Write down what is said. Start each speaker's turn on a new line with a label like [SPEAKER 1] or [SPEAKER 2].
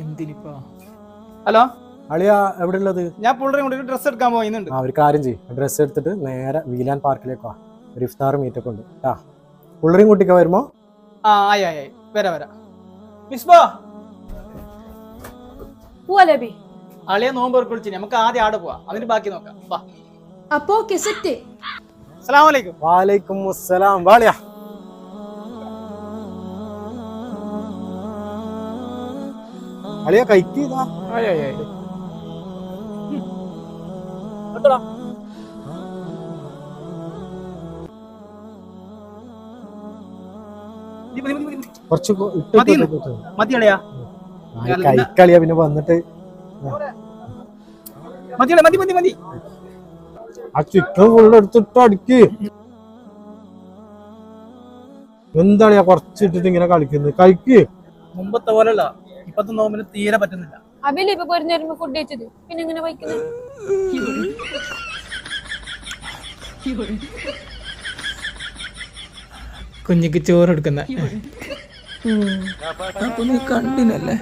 [SPEAKER 1] എന്തിനിപ്പോ? Hello
[SPEAKER 2] അളിയ എവിടെ ഉള്ളത്?
[SPEAKER 1] ഞാൻ പുള്ളരെ കൊണ്ട് ഡ്രസ്സ് എടുക്കാൻ പോയിന്നുണ്ട്.
[SPEAKER 2] ഒരു കാര്യം ചെയ്യും, ഡ്രസ്സ് എടുത്തിട്ട് നേരെ വീലാൻ പാർക്കിലേക്ക് വാ. ഒരു ഇഫ്താർ മീറ്റൊക്കെ ഉണ്ട് ആ. പുള്ളരെയും കുട്ടിക്ക വരുമ്പോ
[SPEAKER 1] ആയി വരാ. മിസ്ബോ
[SPEAKER 3] പോവാലേ?
[SPEAKER 1] അളിയെ നോമ്പ് വിളിച്ചു, നമുക്ക് ആദ്യം ആടെ പോവാ, അതിന് ബാക്കി നോക്കാം. വാ.
[SPEAKER 3] അപ്പോ സെറ്റ്.
[SPEAKER 1] അസ്സലാമു അലൈക്കും.
[SPEAKER 2] വാലൈക്കും അസ്സലാം. വാളിയാ അളിയ കഴിക്കുക. കുറച്ച്
[SPEAKER 1] മതി അളിയാ,
[SPEAKER 2] കഴിക്കളിയാ. പിന്നെ വന്നിട്ട്
[SPEAKER 1] മതി.
[SPEAKER 2] ആ ചിക്കൻ ഫുള്ള് എടുത്തിട്ട് അടിക്ക്. എന്താണ് കുറച്ചിട്ടിട്ട് ഇങ്ങനെ കളിക്കുന്നത്? കഴിക്ക്.
[SPEAKER 1] മുമ്പത്തെ പോലല്ല, ഇപ്പത്തെ നോമ്പിന് തീരെ പറ്റുന്നില്ല.
[SPEAKER 3] അവല്ലേ ഇപ്പൊ പോരുന്ന ഫുഡ് കഴിച്ചത്, പിന്നെ ഇങ്ങനെ വയ്ക്കുന്നത്?
[SPEAKER 1] കുഞ്ഞിക്ക് ചോറ് എടുക്കുന്ന കണ്ടിനല്ലേ.